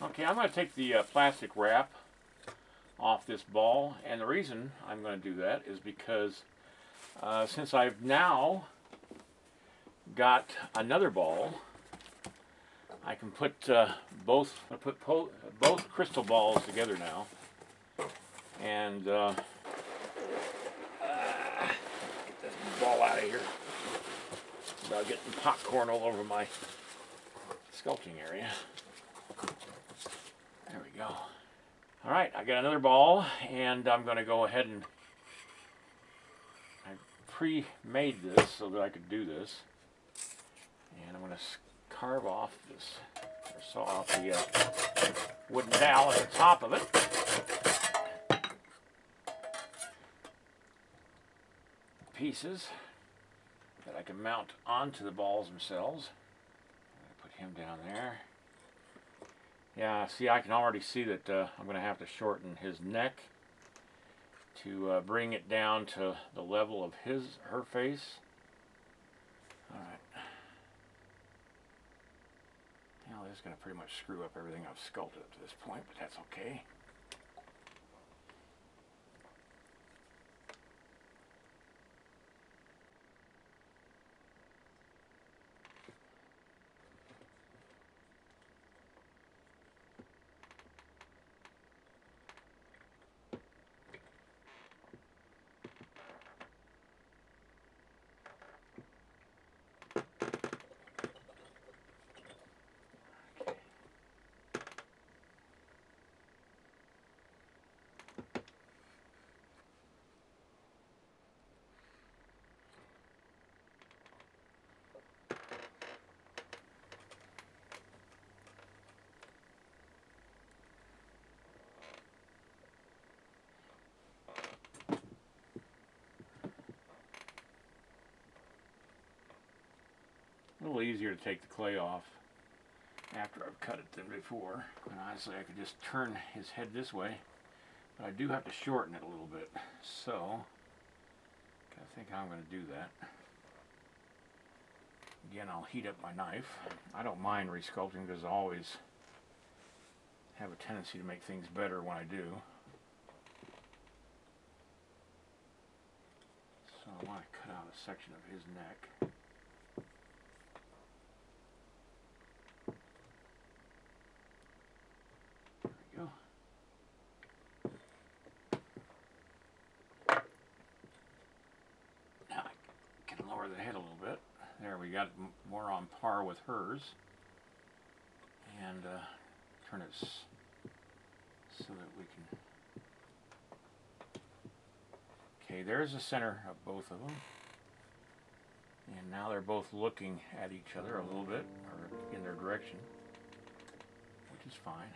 Okay, I'm going to take the plastic wrap off this ball, and the reason I'm going to do that is because since I've now got another ball, I can put both crystal balls together now, and get this ball out of here without getting popcorn all over my sculpting area. There we go. All right, I got another ball, and I'm going to go ahead and I pre-made this so that I could do this, and I'm going to carve off this, or saw off the wooden dowel at the top of it. Pieces that I can mount onto the balls themselves. Put him down there. Yeah, see, I can already see that I'm going to have to shorten his neck to bring it down to the level of her face. All right. Now this is going to pretty much screw up everything I've sculpted up to this point, but that's okay. A little easier to take the clay off after I've cut it than before. And honestly, I could just turn his head this way, but I do have to shorten it a little bit. So, I think how I'm going to do that. Again, I'll heat up my knife. I don't mind resculpting because I always have a tendency to make things better when I do. So I want to cut out a section of his neck. The head a little bit. There, we got it more on par with hers, and turn it so that we can. Okay, there's the center of both of them, and now they're both looking at each other a little bit, or in their direction, which is fine.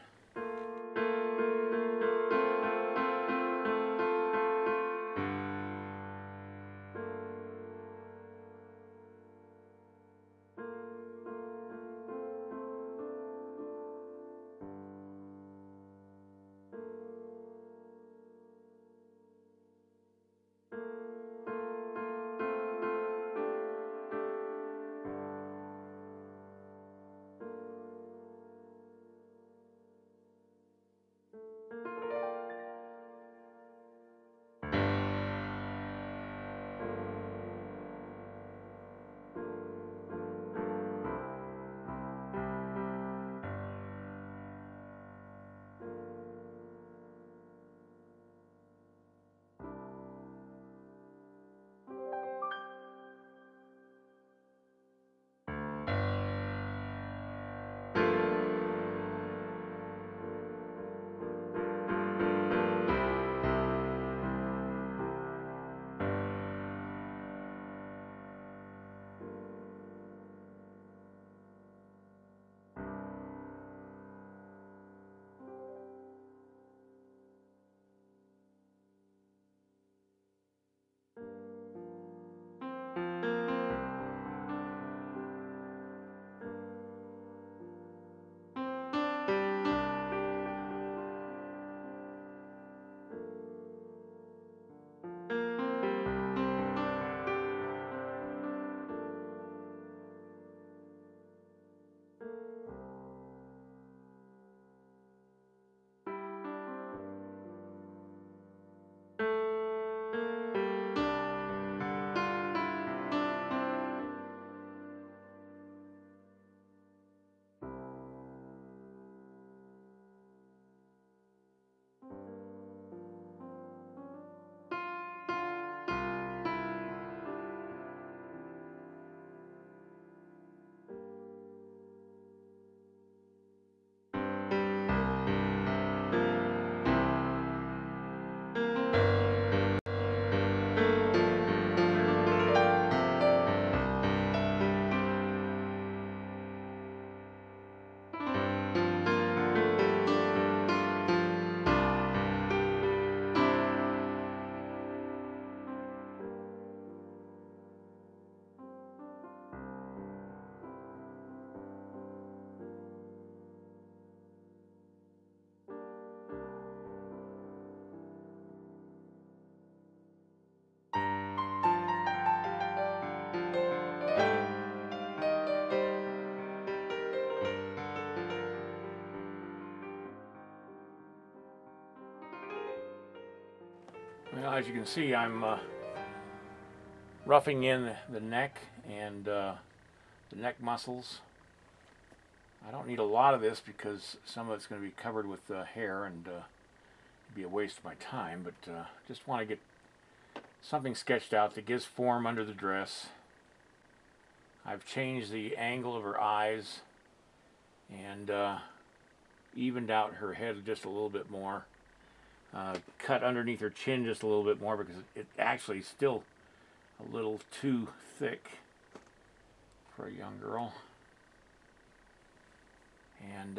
Well, as you can see, I'm roughing in the neck and the neck muscles. I don't need a lot of this because some of it's going to be covered with hair and it'd be a waste of my time, but just want to get something sketched out that gives form under the dress. I've changed the angle of her eyes and evened out her head just a little bit more. Cut underneath her chin just a little bit more because it actually is still a little too thick for a young girl. And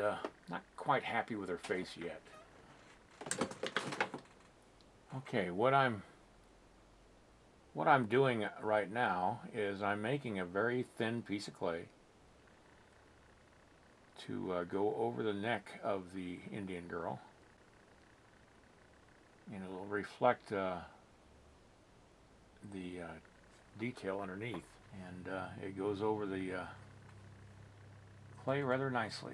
not quite happy with her face yet. Okay, what I'm doing right now is I'm making a very thin piece of clay to go over the neck of the Indian girl, and it'll reflect the detail underneath, and it goes over the clay rather nicely.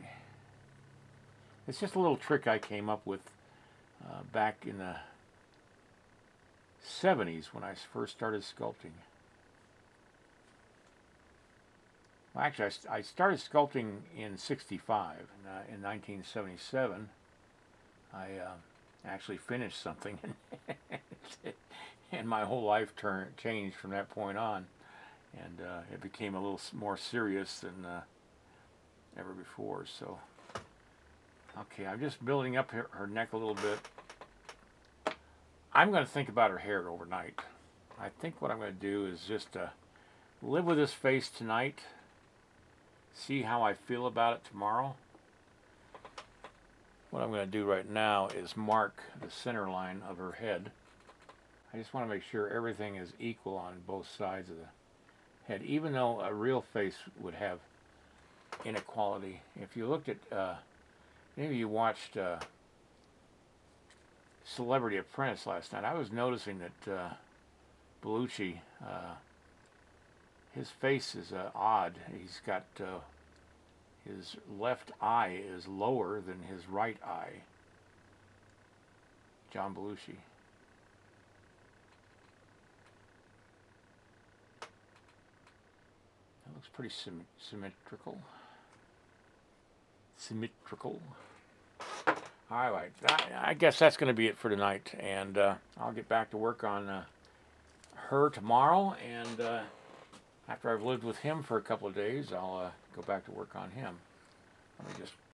It's just a little trick I came up with back in the 70s when I first started sculpting. Well, actually, I started sculpting in '65. In 1977, I actually finished something, and my whole life changed from that point on, and it became a little more serious than ever before. So, okay, I'm just building up her neck a little bit. I'm going to think about her hair overnight. I think what I'm going to do is just live with this face tonight, see how I feel about it tomorrow. What I'm going to do right now is mark the center line of her head. I just want to make sure everything is equal on both sides of the head, even though a real face would have inequality. If you looked at, maybe you watched Celebrity Apprentice last night, I was noticing that Belushi, his face is odd. He's got his left eye is lower than his right eye. John Belushi. That looks pretty symmetrical. Symmetrical. All right, I guess that's going to be it for tonight, and I'll get back to work on her tomorrow, and after I've lived with him for a couple of days, I'll go back to work on him. Let me just